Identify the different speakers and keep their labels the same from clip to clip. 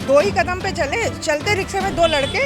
Speaker 1: दो ही कदम पे चलते रिक्शे में दो लड़के,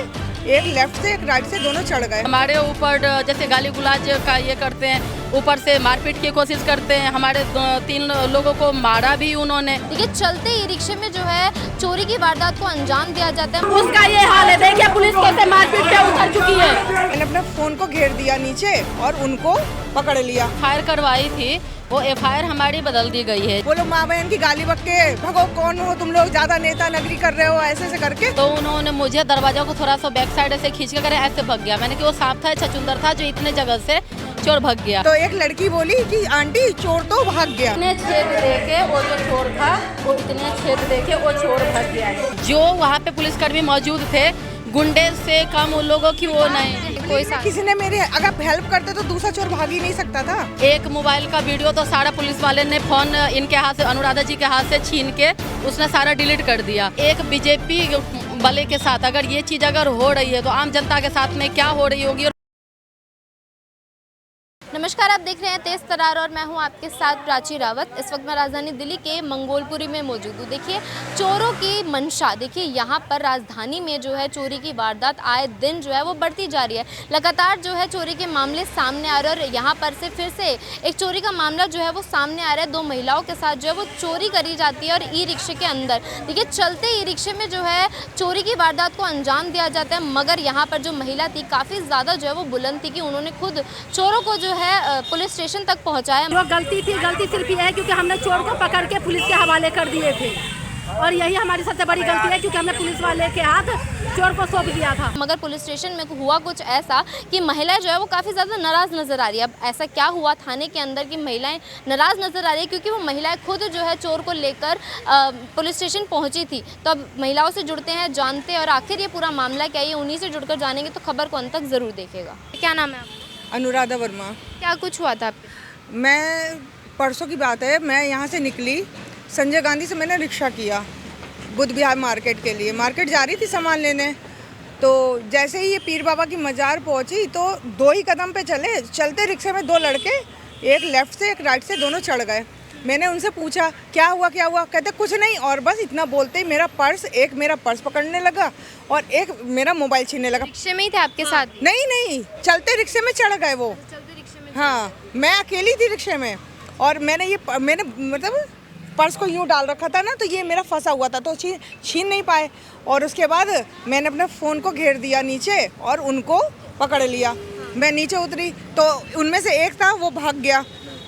Speaker 1: एक लेफ्ट से एक राइट से, दोनों चढ़ गए।
Speaker 2: हमारे ऊपर जैसे गाली गुलाज का ये करते हैं, ऊपर से मारपीट की कोशिश करते हैं। हमारे 3 लोगों को मारा भी उन्होंने।
Speaker 3: देखिए चलते ई रिक्शे में जो है चोरी की वारदात को अंजाम दिया जाता है।
Speaker 2: उसका ये हाल है, देखिए पुलिस कैसे मारपीट पे उतर चुकी है।
Speaker 1: मैंने अपने फोन को घेर दिया नीचे और उनको पकड़ लिया।
Speaker 2: फायर करवाई थी, वो FIR हमारी बदल दी गई है।
Speaker 1: वो लोग माँ बहन की गाली बक के, भगो कौन हो तुम लोग, ज्यादा नेता नगरी कर रहे हो, ऐसे करके।
Speaker 2: तो उन्होंने मुझे दरवाजा को थोड़ा सा बैक साइड से खींच के करे ऐसे भाग गया। मैंने कि वो सांप था, छछूंदर था जो इतने जगह से चोर भाग गया।
Speaker 1: तो एक लड़की बोली कि आंटी चोर तो भाग गया।
Speaker 2: इतने छेद देके वो जो चोर था, वो इतने छेद देके वो चोर भाग गया। जो वहाँ पे पुलिसकर्मी मौजूद थे, गुंडे से कम उन लोगों की वो नहीं।
Speaker 3: कोई
Speaker 1: किसी ने मेरे अगर हेल्प करते तो दूसरा चोर भाग ही नहीं सकता था।
Speaker 2: एक मोबाइल का वीडियो तो सारा पुलिस वाले ने फोन इनके हाथ से, अनुराधा जी के हाथ से छीन के उसने सारा डिलीट कर दिया। एक बीजेपी वाले के साथ अगर ये चीज अगर हो रही है तो आम जनता के साथ में क्या हो रही होगी।
Speaker 3: नमस्कार, आप देख रहे हैं तेज तरार और मैं हूं आपके साथ प्राची रावत। इस वक्त मैं राजधानी दिल्ली के मंगोलपुरी में मौजूद हूं। देखिए चोरों की मंशा, देखिए यहाँ पर राजधानी में जो है चोरी की वारदात आए दिन जो है वो बढ़ती जा रही है। लगातार जो है चोरी के मामले सामने आ रहे हैं और यहाँ पर से फिर से एक चोरी का मामला जो है वो सामने आ रहा है। 2 महिलाओं के साथ जो है वो चोरी करी जाती है और ई रिक्शे के अंदर, देखिए चलते ई रिक्शे में जो है चोरी की वारदात को अंजाम दिया जाता है। मगर यहाँ पर जो महिला थी काफ़ी ज़्यादा जो है वो बुलंद थी कि उन्होंने खुद चोरों को जो है पुलिस स्टेशन तक पहुंचाया।
Speaker 4: जो गलती सिर्फ ये है क्योंकि हमने चोर को पकड़ के पुलिस के हवाले कर दिए थे और यही हमारी सबसे बड़ी गलती है क्योंकि हमने पुलिस वाले के हाथ चोर को सौंप दिया था।
Speaker 3: मगर पुलिस स्टेशन में हुआ कुछ ऐसा कि महिला जो है वो काफ़ी ज़्यादा नाराज़ नज़र आ रही है। अब ऐसा क्या हुआ थाने के अंदर कि महिलाएं नाराज़ नज़र आ रही है, क्योंकि वो महिलाएं खुद जो है चोर को लेकर पुलिस स्टेशन पहुंची थी। तो अब महिलाओं से जुड़ते हैं, जानते हैं और आखिर ये पूरा मामला क्या है, उन्हीं से जुड़कर जानेंगे तो खबर को अंत तक ज़रूर देखेगा। क्या नाम है आपका?
Speaker 1: अनुराधा वर्मा।
Speaker 3: क्या कुछ हुआ था?
Speaker 1: मैं परसों की बात है, मैं यहाँ से निकली, संजय गांधी से मैंने रिक्शा किया बुद्ध विहार मार्केट के लिए। मार्केट जा रही थी सामान लेने, तो जैसे ही ये पीर बाबा की मज़ार पहुँची तो 2 ही कदम पे चलते रिक्शे में 2 लड़के, एक लेफ्ट से एक राइट से, दोनों चढ़ गए। मैंने उनसे पूछा क्या हुआ। कहते कुछ नहीं, और बस इतना बोलते ही एक मेरा पर्स पकड़ने लगा और एक मेरा मोबाइल छीनने लगा।
Speaker 3: रिक्शे में ही थे आपके साथ?
Speaker 1: नहीं, चलते रिक्शे में चढ़ गए वो। हाँ, मैं अकेली थी रिक्शे में और मैंने मतलब पर्स को यूँ डाल रखा था ना, तो ये मेरा फंसा हुआ था तो छीन नहीं पाए। और उसके बाद मैंने अपने फ़ोन को घेर दिया नीचे और उनको पकड़ लिया। मैं नीचे उतरी तो उनमें से एक था वो भाग गया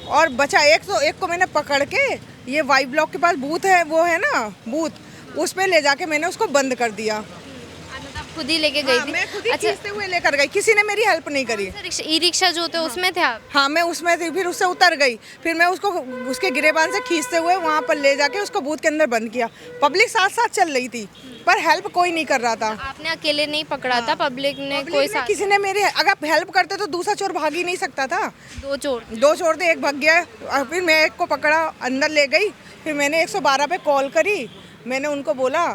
Speaker 1: और बचा एक। तो एक को मैंने पकड़ के, ये वाई ब्लॉक के पास बूथ है, वो है ना बूथ, उस पर ले जाके मैंने उसको बंद कर दिया।
Speaker 3: खुद ही लेके गई थी?
Speaker 1: मैं खुद ही खींचते हुए लेकर गई, किसी ने मेरी हेल्प नहीं करी।
Speaker 3: ई रिक्शा जो होते उसमें थे आप?
Speaker 1: हाँ, मैं उसमें थी। फिर उससे उतर गई, फिर मैं उसको उसके गिरेबान से खींचते हुए वहाँ पर ले जाके उसको बूथ के अंदर बंद किया। पब्लिक साथ साथ चल रही थी पर हेल्प कोई नहीं कर रहा था।
Speaker 3: आपने अकेले नहीं पकड़ा था? पब्लिक ने कोई साथ?
Speaker 1: किसी ने मेरी अगर हेल्प करते तो दूसरा चोर भाग ही नहीं सकता था।
Speaker 3: 2
Speaker 1: चोर थे, एक भाग गया। फिर मैं एक को पकड़ा, अंदर ले गई। फिर मैंने 112 पे कॉल करी। मैंने उनको बोला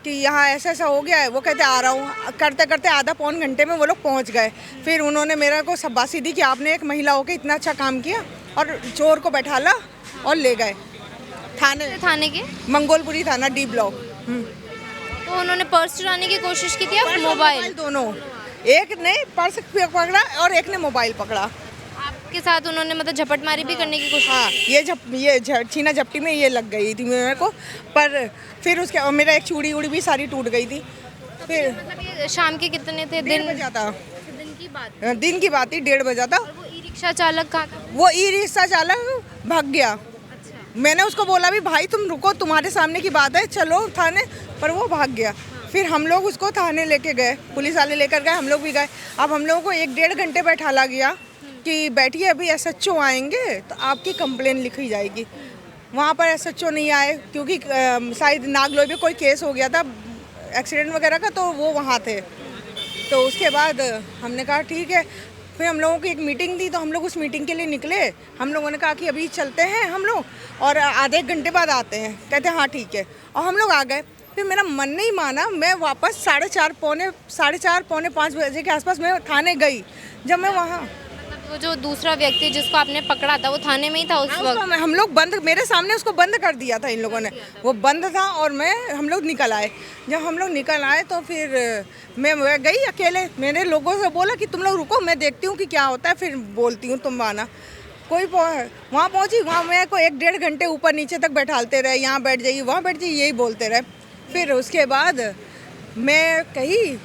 Speaker 1: कि यहाँ ऐसा हो गया है। वो कहते आ रहा हूँ। करते करते आधा पौन घंटे में वो लोग पहुँच गए। फिर उन्होंने मेरे को शाबाशी दी कि आपने एक महिला होकर इतना अच्छा काम किया, और चोर को बैठाला और ले गए थाने के मंगोलपुरी थाना D ब्लॉक।
Speaker 3: तो उन्होंने पर्स चुराने की कोशिश की थी? अब मोबाइल?
Speaker 1: दोनों, एक ने पर्स पकड़ा और एक ने मोबाइल पकड़ा।
Speaker 3: आपके साथ उन्होंने मतलब झपटमारी भी करने की कोशिश?
Speaker 1: हाँ, ये छीना झपटी में ये लग गई थी मेरे को। पर फिर उसके और मेरा एक चूड़ी उड़ी भी सारी टूट गई थी। फिर
Speaker 3: मतलब ये शाम के कितने थे?
Speaker 1: दिन बजा था। दिन की बात थी, 1:30 बजा था।
Speaker 3: और वो ई रिक्शा चालक कहाँ था?
Speaker 1: वो ई रिक्शा चालक भाग गया।
Speaker 3: अच्छा।
Speaker 1: मैंने उसको बोला भी भाई तुम रुको, तुम्हारे सामने की बात है, चलो थाने, पर वो भाग गया। फिर हम लोग उसको थाने लेके गए, पुलिस वाले लेकर गए, हम लोग भी गए। अब हम लोगों को 1-1.5 घंटे बैठाला गया कि बैठिए, अभी SHO आएंगे तो आपकी कंप्लेन लिखी जाएगी। वहाँ पर SHO नहीं आए क्योंकि शायद नागलोई में कोई केस हो गया था एक्सीडेंट वगैरह का, तो वो वहाँ थे। तो उसके बाद हमने कहा ठीक है। फिर हम लोगों की एक मीटिंग थी, तो हम लोग उस मीटिंग के लिए निकले। हम लोगों ने कहा कि अभी चलते हैं हम लोग और आधे एक घंटे बाद आते हैं। कहते हाँ ठीक है, और हम लोग आ गए। फिर मेरा मन नहीं माना, मैं वापस 4:30 पौने 5 बजे के आसपास मैं थाने गई। जब मैं वहाँ
Speaker 3: वो जो दूसरा व्यक्ति जिसको आपने पकड़ा था वो थाने में ही था उस वक्त?
Speaker 1: उसको हम लोग बंद, मेरे सामने उसको बंद कर दिया था इन लोगों ने, वो बंद था और हम लोग निकल आए। जब हम लोग निकल आए तो फिर मैं गई अकेले, मैंने लोगों से बोला कि तुम लोग रुको, मैं देखती हूँ कि क्या होता है, फिर बोलती हूँ तुम आना। कोई वहाँ पहुँची, वहाँ मेरे को 1-1.5 घंटे ऊपर नीचे तक बैठालते रहे, यहाँ बैठ जाइए वहाँ बैठ जाइए, यही बोलते रहे। फिर उसके बाद मैं कही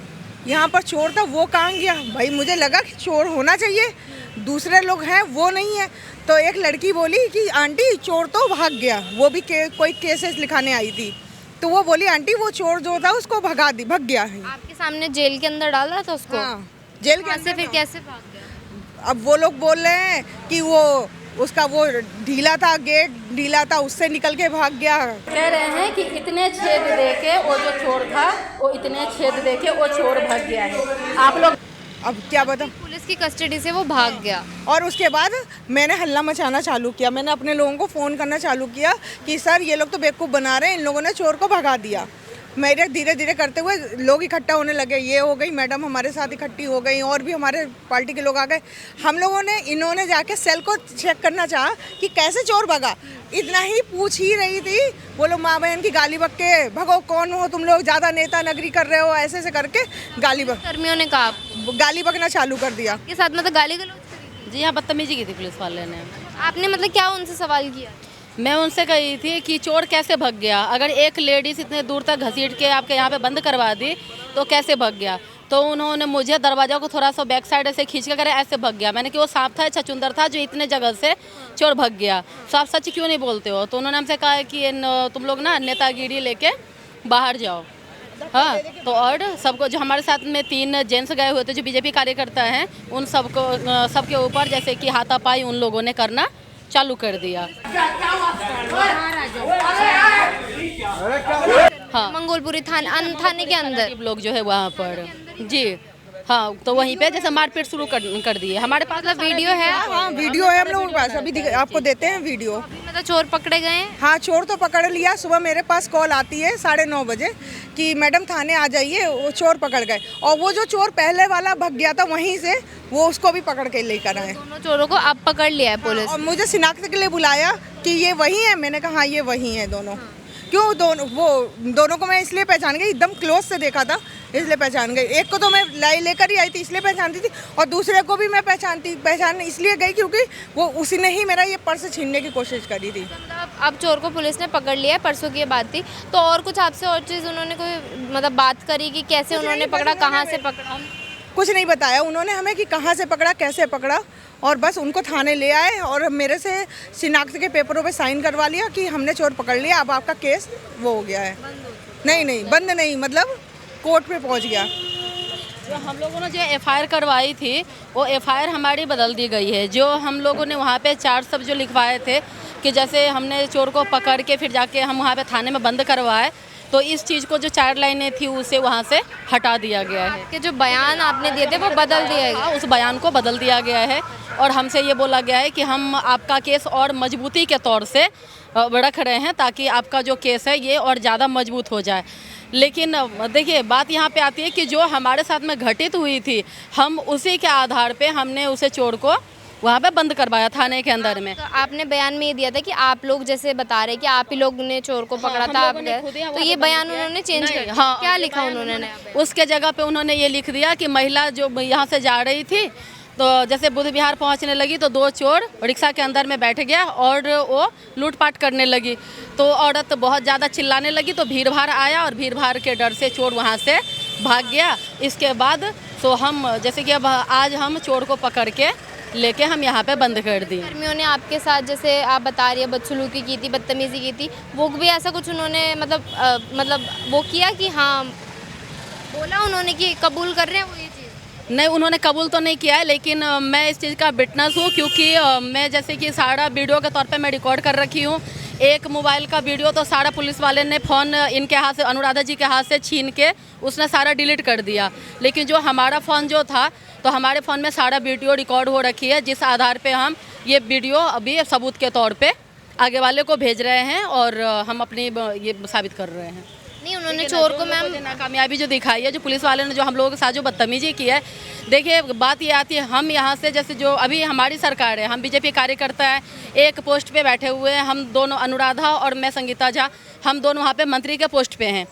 Speaker 1: यहाँ पर चोर था, वो कहाँ गया? भाई मुझे लगा कि चोर होना चाहिए, दूसरे लोग हैं वो नहीं है। तो एक लड़की बोली कि आंटी चोर तो भाग गया, वो भी कोई केसेस लिखाने आई थी, तो वो बोली आंटी वो चोर जो था उसको भाग गया है।
Speaker 3: आपके सामने जेल के अंदर डाला था उसको?
Speaker 1: हाँ, जेल के
Speaker 3: वहाँ से
Speaker 1: अंदर
Speaker 3: फिर
Speaker 1: था।
Speaker 3: कैसे भाग गया?
Speaker 1: अब वो लोग बोल रहे हैं कि उसका वो ढीला था, गेट ढीला था, उससे निकल के भाग गया।
Speaker 2: कह रहे हैं कि इतने छेद देके वो जो चोर था वो इतने छेद देके वो चोर भाग गया है। आप लोग
Speaker 1: अब क्या बताऊं?
Speaker 3: पुलिस की कस्टडी से वो भाग गया।
Speaker 1: और उसके बाद मैंने हल्ला मचाना चालू किया, मैंने अपने लोगों को फ़ोन करना चालू किया कि सर ये लोग तो बेवकूफ़ बना रहे हैं, इन लोगों ने चोर को भगा दिया। मेरे धीरे धीरे करते हुए लोग इकट्ठा होने लगे, ये हो गई मैडम हमारे साथ इकट्ठी हो गई, और भी हमारे पार्टी के लोग आ गए। हम लोगों ने, इन्होंने जाके सेल को चेक करना चाहा कि कैसे चोर भगा, इतना ही पूछ ही रही थी। वो लोग माँ बहन की गाली बक के, भगो कौन हो तुम लोग, ज़्यादा नेता नगरी कर रहे हो, ऐसे ऐसे करके
Speaker 3: कर्मियों ने कहा
Speaker 1: गाली बकना चालू कर दिया।
Speaker 3: के साथ मतलब गाली गलौज करी?
Speaker 2: जी हाँ, बदतमीजी की थी पुलिस वाले ने।
Speaker 3: आपने मतलब क्या उनसे सवाल किया?
Speaker 2: मैं उनसे कही थी कि चोर कैसे भाग गया, अगर एक लेडीज़ इतने दूर तक घसीट के आपके यहाँ पे बंद करवा दी तो कैसे भाग गया? तो उन्होंने मुझे दरवाजा को थोड़ा सा बैक साइड से खींच के करे ऐसे भाग गया। मैंने कि वो सांप था, छछुंदर था जो इतने जगह से चोर भाग गया, तो आप सच क्यों नहीं बोलते हो? तो उन्होंने हमसे कहा कि तुम लोग ना नेतागिरी लेके बाहर जाओ। हाँ, तो और सबको, जो हमारे साथ में 3 जेंट्स गए हुए थे जो बीजेपी कार्यकर्ता हैं, उन सबके ऊपर जैसे कि हाथापाई उन लोगों ने करना चालू कर दिया। हाँ,
Speaker 3: मंगोलपुरी थाने के अंदर
Speaker 2: गरीब लोग जो है वहाँ पर, जी हाँ, तो वहीं पे जैसे मारपीट शुरू कर दिए। हमारे पास
Speaker 3: मतलब वीडियो है?
Speaker 1: हाँ वीडियो है हम लोगों के पास, अभी आपको देते हैं वीडियो।
Speaker 3: मतलब चोर पकड़े गए हैं?
Speaker 1: हाँ चोर तो पकड़ लिया। सुबह मेरे पास कॉल आती है 9:30 बजे कि मैडम थाने आ जाइए, वो चोर पकड़ गए। और वो जो चोर पहले वाला भाग गया था वहीं से, वो उसको भी पकड़ के लेकर आए।
Speaker 3: दोनों चोरों को अब पकड़ लिया है पुलिस?
Speaker 1: और मुझे शिनाख्त के लिए बुलाया कि ये वही है, मैंने कहा हाँ ये वही है दोनों। क्यों दोनों को मैं इसलिए पहचान गई, एकदम क्लोज से देखा था इसलिए पहचान गई। एक को तो मैं लेकर ही आई थी इसलिए पहचानती थी, और दूसरे को भी मैं पहचान इसलिए गई क्योंकि वो उसी ने ही मेरा ये पर्स छीनने की कोशिश करी थी।
Speaker 3: मतलब अब चोर को पुलिस ने पकड़ लिया है, परसों की बात थी। तो और कुछ आपसे और चीज़ उन्होंने कोई मतलब बात करी कि कैसे उन्होंने पकड़ा, कहाँ से पकड़ा?
Speaker 1: कुछ नहीं बताया उन्होंने हमें कि कहाँ से पकड़ा, कैसे पकड़ा, और बस उनको थाने ले आए और मेरे से शिनाख्त के पेपरों पे साइन करवा लिया कि हमने चोर पकड़ लिया, अब आपका केस वो हो गया है। नहीं बंद नहीं, मतलब कोर्ट पे पहुंच गया।
Speaker 2: जो हम लोगों ने जो FIR करवाई थी वो FIR हमारी बदल दी गई है। जो हम लोगों ने वहाँ पे चार्ज सब जो लिखवाए थे कि जैसे हमने चोर को पकड़ के फिर जाके हम वहाँ पे थाने में बंद करवाए, तो इस चीज़ को जो 4 लाइनें थी उसे वहाँ से हटा दिया गया है।
Speaker 3: कि जो बयान आपने दिए थे वो बदल दिया गया?
Speaker 2: उस बयान को बदल दिया गया है और हमसे ये बोला गया है कि हम आपका केस और मजबूती के तौर से रख रहे हैं ताकि आपका जो केस है ये और ज़्यादा मजबूत हो जाए। लेकिन देखिए बात यहाँ पे आती है कि जो हमारे साथ में घटित हुई थी, हम उसी के आधार पे हमने उसे चोर को वहाँ पे बंद करवाया थाने के अंदर में।
Speaker 3: तो आपने बयान में ये दिया था कि आप लोग जैसे बता रहे कि आप ही लोग ने चोर को पकड़ा था, आप गए, तो ये बयान उन्होंने चेंज कर दिया?
Speaker 2: हाँ,
Speaker 3: क्या लिखा उन्होंने?
Speaker 2: उसके जगह पे उन्होंने ये लिख दिया कि महिला जो यहाँ से जा रही थी, तो जैसे बुद्ध विहार पहुँचने लगी तो 2 चोर रिक्शा के अंदर में बैठ गया और वो लूटपाट करने लगी। तो औरत बहुत ज़्यादा चिल्लाने लगी तो भीड़ भाड़ आया और भीड़ भाड़ के डर से चोर वहाँ से भाग गया। इसके बाद तो हम जैसे कि अब आज हम चोर को पकड़ के लेके हम यहाँ पे बंद कर दिए।
Speaker 3: कर्मियों ने आपके साथ जैसे आप बता रही है बदसलूकी की थी, बदतमीजी की थी, वो भी ऐसा कुछ उन्होंने मतलब वो किया कि हाँ बोला उन्होंने कि कबूल कर रहे हैं वो ये चीज़?
Speaker 2: नहीं, उन्होंने कबूल तो नहीं किया है, लेकिन मैं इस चीज़ का विटनेस हूँ क्योंकि मैं जैसे कि सारा वीडियो के तौर पे मैं रिकॉर्ड कर रखी हूँ। एक मोबाइल का वीडियो तो सारा पुलिस वाले ने फ़ोन इनके हाथ से, अनुराधा जी के हाथ से छीन के उसने सारा डिलीट कर दिया। लेकिन जो हमारा फ़ोन जो था, तो हमारे फ़ोन में सारा वीडियो रिकॉर्ड हो रखी है, जिस आधार पे हम ये वीडियो अभी सबूत के तौर पे आगे वाले को भेज रहे हैं और हम अपनी ये साबित कर रहे हैं।
Speaker 3: नहीं, उन्होंने चोर को मैम
Speaker 2: नाकामयाबी जो दिखाई है, जो पुलिस वाले ने जो हम लोगों के साथ जो बदतमीजी की है, देखिए बात ये आती है, हम यहाँ से जैसे जो अभी हमारी सरकार है, हम बीजेपी कार्यकर्ता है, एक पोस्ट पे बैठे हुए हैं हम दोनों, अनुराधा और मैं संगीता झा, हम दोनों वहाँ पे मंत्री के पोस्ट पे हैं।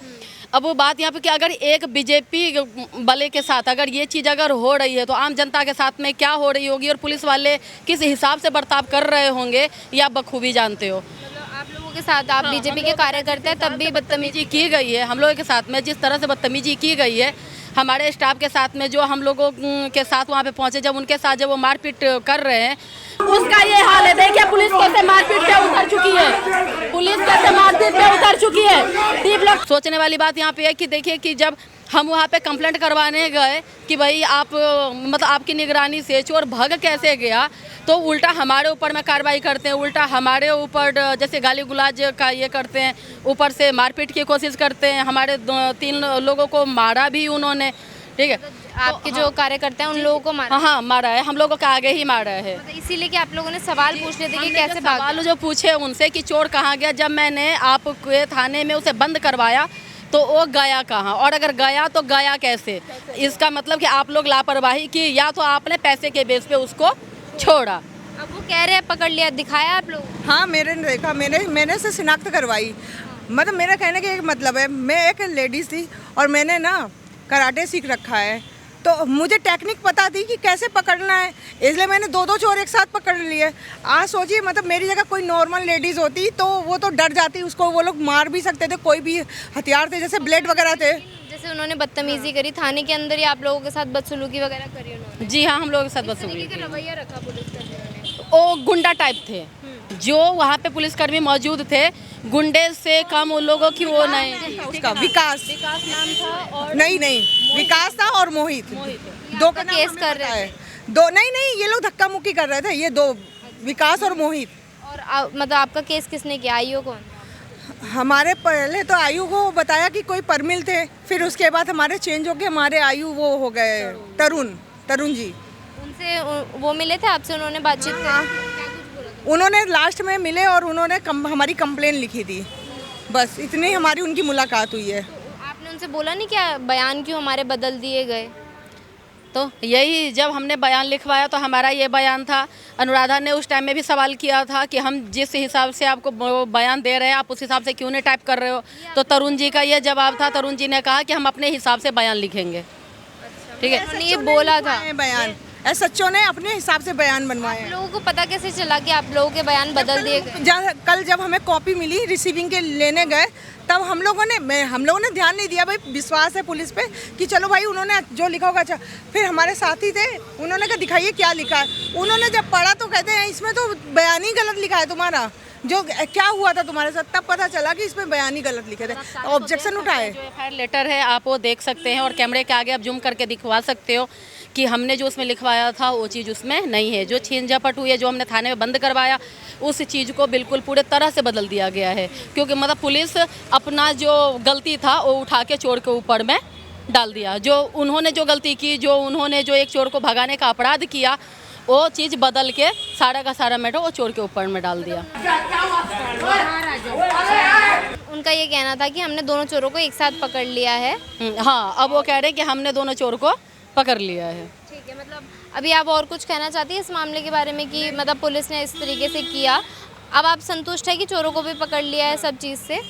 Speaker 2: अब वो बात यहाँ पे कि अगर एक बीजेपी वाले के साथ अगर ये चीज़ अगर हो रही है तो आम जनता के साथ में क्या हो रही होगी और पुलिस वाले किस हिसाब से बर्ताव कर रहे होंगे ये आप बखूबी जानते हो।
Speaker 3: आप लोगों के साथ, आप बीजेपी के कार्यकर्ता हैं तब भी बदतमीजी
Speaker 2: की गई है हम लोगों के साथ में, जिस तरह से बदतमीजी की गई है हमारे स्टाफ के साथ में, जो हम लोगों के साथ वहाँ पे पहुँचे, जब उनके साथ जब वो मारपीट कर रहे हैं
Speaker 4: उसका ये हाल है। देखिए पुलिस कैसे मारपीट पे उतर चुकी है, पुलिस कैसे मारपीट पे उतर चुकी है। डी ब्लॉक
Speaker 2: सोचने वाली बात यहाँ पे है कि देखिए कि जब हम वहाँ पे कंप्लेंट करवाने गए कि भाई आप मतलब आपकी निगरानी से चोर भाग कैसे गया, तो उल्टा हमारे ऊपर में कार्रवाई करते हैं, उल्टा हमारे ऊपर जैसे गाली गुलाज का ये करते हैं, ऊपर से मारपीट की कोशिश करते हैं। हमारे 3 लोगों को मारा भी उन्होंने, ठीक है।
Speaker 3: आपके जो कार्यकर्ता हैं उन लोगों को मारा?
Speaker 2: हाँ मारा है, हम लोगों के आगे ही मारा है।
Speaker 3: मतलब इसीलिए कि आप लोगों ने सवाल पूछ लिए थे कि कैसे भागा?
Speaker 2: सवाल जो पूछे उनसे कि चोर कहाँ गया, जब मैंने आपके थाने में उसे बंद करवाया तो वो गया कहाँ, और अगर गया तो गया कैसे। इसका मतलब कि आप लोग लापरवाही की, या तो आपने पैसे के बेस पे उसको छोड़ा।
Speaker 3: अब वो कह रहे हैं पकड़ लिया, दिखाया आप लोग?
Speaker 1: हाँ मैंने देखा, मैंने से शिनाख्त करवाई। मतलब मेरा कहने का एक मतलब है, मैं एक लेडीज़ थी और मैंने ना कराटे सीख रखा है, तो मुझे टेक्निक पता थी कि कैसे पकड़ना है, इसलिए मैंने 2 चोर एक साथ पकड़ लिए। आज सोचिए मतलब मेरी जगह कोई नॉर्मल लेडीज़ होती तो वो तो डर जाती, उसको वो लोग मार भी सकते थे, कोई भी हथियार थे जैसे ब्लेड वगैरह थे।
Speaker 3: जैसे उन्होंने बदतमीजी करी थाने के अंदर ही, आप लोगों के साथ बदसलूकी वगैरह करी उन्होंने?
Speaker 2: जी हाँ, हम लोगों के साथ बदसलूकी
Speaker 3: का रवैया रखा पुलिसकर्मियों ने?
Speaker 2: वो गुंडा टाइप थे, जो वहाँ पे पुलिसकर्मी मौजूद थे, गुंडे से कम उन लोगों की वो नहीं।
Speaker 1: उसका विकास
Speaker 2: नाम था और
Speaker 1: नहीं विकास था और मोहित, दो का
Speaker 3: केस कर रहे
Speaker 1: हैं। दो नहीं ये लोग धक्का मुक्की कर रहे थे, ये 2 विकास और मोहित।
Speaker 3: और मतलब आपका केस किसने किया? आईओ कौन?
Speaker 1: हमारे पहले तो आयु को बताया कि कोई परमिल थे, फिर उसके बाद हमारे चेंज हो गए, हमारे आयु वो हो गए तरुण जी।
Speaker 3: उनसे वो मिले थे आपसे, उन्होंने बातचीत करी?
Speaker 1: उन्होंने लास्ट में मिले और उन्होंने हमारी कंप्लेन लिखी थी, बस इतनी हमारी उनकी मुलाकात हुई है।
Speaker 3: तो आपने उनसे बोला नहीं क्या बयान क्यों हमारे बदल दिए गए?
Speaker 2: तो यही जब हमने बयान लिखवाया तो हमारा ये बयान था। अनुराधा ने उस टाइम में भी सवाल किया था कि हम जिस हिसाब से आपको बयान दे रहे हैं आप उस हिसाब से क्यों नहीं टाइप कर रहे हो, तो तरुण जी का ये जवाब था। तरुण जी ने कहा कि हम अपने हिसाब से बयान लिखेंगे, ठीक है।
Speaker 3: उन्होंने ये बोला था
Speaker 1: बयान, एसएचओ ने अपने हिसाब से बयान बनवाए।
Speaker 3: लोगों को पता कैसे चला कि आप लोगों के बयान बदल दिए गए?
Speaker 1: कल जब हमें कॉपी मिली रिसीविंग के लेने गए, तब हम लोगों ने ध्यान नहीं दिया, भाई विश्वास है पुलिस पे कि चलो भाई उन्होंने जो लिखा होगा अच्छा। फिर हमारे साथी थे, उन्होंने कहा दिखाइए क्या लिखा है। उन्होंने जब पढ़ा तो कहते हैं इसमें तो बयान ही गलत लिखा है तुम्हारा, जो क्या हुआ था तुम्हारे साथ, तब पता चला कि इसमें बयान ही गलत लिखे थे। ऑब्जेक्शन उठाए।
Speaker 2: जो एफआईआर लेटर है आप वो देख सकते हैं और कैमरे के आगे आप जूम करके दिखवा सकते हो कि हमने जो उसमें लिखवाया था वो चीज़ उसमें नहीं है। जो छीन झपट हुई है, जो हमने थाने में बंद करवाया, उस चीज़ को बिल्कुल पूरे तरह से बदल दिया गया है, क्योंकि मतलब पुलिस अपना जो गलती था वो उठा के चोर के ऊपर में डाल दिया। जो उन्होंने जो गलती की, जो उन्होंने जो एक चोर को भगाने का अपराध किया, वो चीज़ बदल के सारा का सारा मैटर वो चोर के ऊपर में डाल दिया।
Speaker 3: उनका ये कहना था कि हमने दोनों चोरों को एक साथ पकड़ लिया है।
Speaker 2: हाँ, अब वो कह रहे हैं कि हमने दोनों चोर को पकड़ लिया है।
Speaker 3: ठीक है, मतलब अभी आप और कुछ कहना चाहती हैं इस मामले के बारे में कि मतलब पुलिस ने इस तरीके से किया, अब आप संतुष्ट है कि चोरों को भी पकड़ लिया है सब चीज़ से?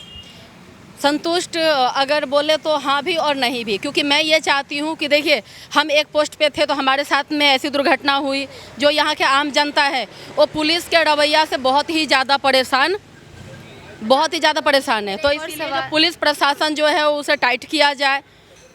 Speaker 2: संतुष्ट अगर बोले तो हाँ भी और नहीं भी, क्योंकि मैं ये चाहती हूँ कि देखिए हम एक पोस्ट पे थे तो हमारे साथ में ऐसी दुर्घटना हुई। जो यहाँ के आम जनता है वो पुलिस के रवैया से बहुत ही ज़्यादा परेशान है। तो इसलिए जो पुलिस प्रशासन जो है उसे टाइट किया जाए,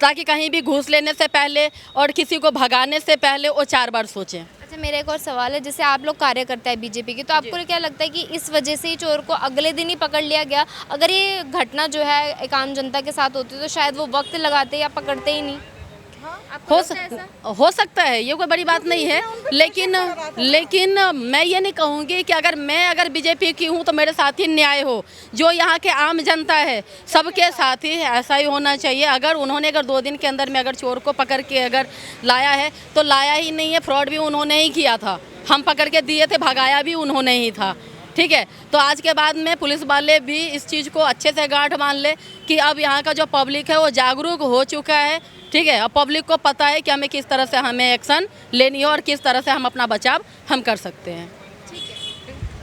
Speaker 2: ताकि कहीं भी घूस लेने से पहले और किसी को भगाने से पहले वो 4 बार सोचें।
Speaker 3: अच्छा, मेरा एक और सवाल है, जैसे आप लोग कार्यकर्ता है बीजेपी की, तो आपको क्या लगता है कि इस वजह से ही चोर को अगले दिन ही पकड़ लिया गया? अगर ये घटना जो है एक आम जनता के साथ होती तो शायद वो वक्त लगाते या पकड़ते ही नहीं।
Speaker 2: हो सकता है, ये कोई बड़ी बात नहीं है, लेकिन मैं ये नहीं कहूँगी कि अगर बीजेपी की हूँ तो मेरे साथ ही न्याय हो। जो यहाँ के आम जनता है सबके साथ ही ऐसा ही होना चाहिए। अगर उन्होंने 2 दिन के अंदर में अगर चोर को पकड़ के अगर लाया है तो लाया ही नहीं है, फ्रॉड भी उन्होंने ही किया था, हम पकड़ के दिए थे, भगाया भी उन्होंने ही था। ठीक है। तो आज के बाद में पुलिस वाले भी इस चीज़ को अच्छे से गांठ बांध ले कि अब यहाँ का जो पब्लिक है वो जागरूक हो चुका है, ठीक है। और पब्लिक को पता है कि हमें किस तरह से हमें एक्शन लेनी है और किस तरह से हम अपना बचाव हम कर सकते हैं।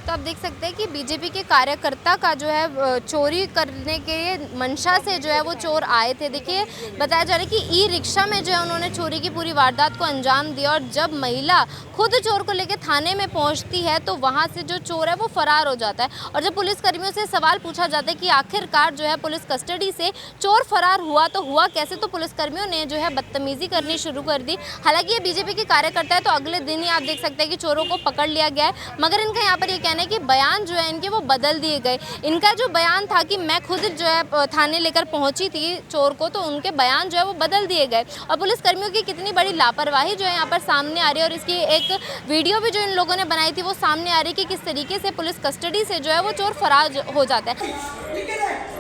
Speaker 3: तो आप देख सकते हैं कि बीजेपी के कार्यकर्ता का जो है चोरी करने के मंशा से जो है वो चोर आए थे। देखिए बताया जा रहा है कि ई रिक्शा में जो है उन्होंने चोरी की पूरी वारदात को अंजाम दिया और जब महिला खुद चोर को लेकर थाने में पहुंचती है तो वहां से जो चोर है वो फरार हो जाता है। और जब पुलिसकर्मियों से सवाल पूछा जाता है कि आखिरकार जो है पुलिस कस्टडी से चोर फरार हुआ तो हुआ कैसे, तो पुलिसकर्मियों ने जो है बदतमीजी करनी शुरू कर दी। हालांकि ये बीजेपी के कार्यकर्ता है तो अगले दिन ही आप देख सकते हैं कि चोरों को पकड़ लिया गया है, मगर इनका यहाँ पर ये कहना है कि बयान जो है इनके वो बदल दिए गए। इनका जो बयान था कि मैं खुद जो है थाने लेकर पहुंची थी चोर को, तो उनके बयान जो है वो बदल दिए गए। और पुलिसकर्मियों की कितनी बड़ी लापरवाही जो है यहाँ पर सामने आ रही है और इसकी एक वीडियो भी जो इन लोगों ने बनाई थी वो सामने आ रही है कि किस तरीके से पुलिस कस्टडी से जो है वो चोर फरार हो जाता है।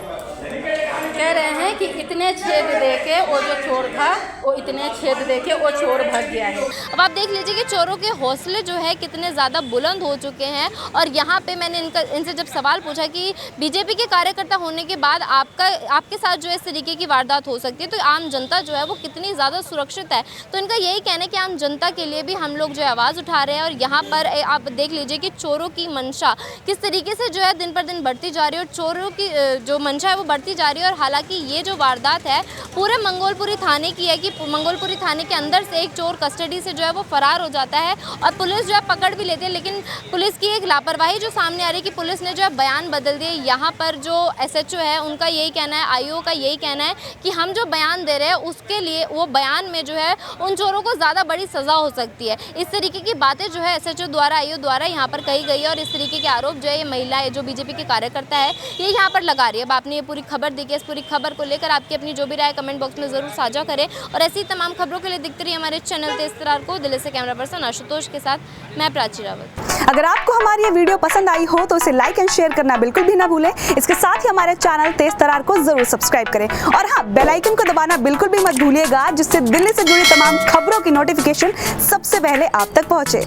Speaker 2: कह रहे हैं कि इतने छेद देके वो जो चोर था वो इतने छेद देके वो चोर भाग गया है।
Speaker 3: अब आप देख लीजिए कि चोरों के हौसले जो है कितने ज़्यादा बुलंद हो चुके हैं। और यहाँ पे मैंने इनसे जब सवाल पूछा कि बीजेपी के कार्यकर्ता होने के बाद आपके साथ जो है इस तरीके की वारदात हो सकती है तो आम जनता जो है वो कितनी ज़्यादा सुरक्षित है, तो इनका यही कहना है कि आम जनता के लिए भी हम लोग जो है आवाज़ उठा रहे हैं। और यहाँ पर आप देख लीजिए कि चोरों की मंशा किस तरीके से जो है दिन पर दिन बढ़ती जा रही है और चोरों की जो मंशा है वो बढ़ती जा रही है। और हालांकि ये जो वारदात है पूरे मंगोलपुरी थाने की है कि मंगोलपुरी थाने के अंदर से एक चोर कस्टडी से जो है वो फरार हो जाता है और पुलिस जो है पकड़ भी लेती है, लेकिन पुलिस की एक लापरवाही जो सामने आ रही है कि पुलिस ने जो है बयान बदल दिए। यहाँ पर जो SHO है उनका यही कहना है, IO का यही कहना है कि हम जो बयान दे रहे हैं उसके लिए वो बयान में जो है उन चोरों को ज़्यादा बड़ी सज़ा हो सकती है। इस तरीके की बातें जो है SHO द्वारा IO द्वारा यहाँ पर कही गई है और इस तरीके के आरोप जो है ये महिला जो बीजेपी के कार्यकर्ता है ये यहाँ पर लगा रही है। अब आपने ये पूरी खबर देखी, इस पूरी खबर को लेकर आपकी अपनी जो भी राय कमेंट बॉक्स में ज़रूर साझा करें और ऐसी तमाम खबरों के लिए दिखते रहिए हमारे चैनल तेज तरार को। दिल्ली से कैमरा पर्सन आशुतोष के साथ मैं प्राची रावत।
Speaker 5: अगर आपको हमारी ये वीडियो पसंद आई हो तो इसे लाइक एंड शेयर करना बिल्कुल भी ना भूलें। इसके साथ ही हमारे चैनल तेज तरार को जरूर सब्सक्राइब करें और हाँ, बेल आइकन को दबाना बिल्कुल भी मत भूलिएगा जिससे दिल्ली से जुड़ी तमाम खबरों की नोटिफिकेशन सबसे पहले आप तक पहुंचे।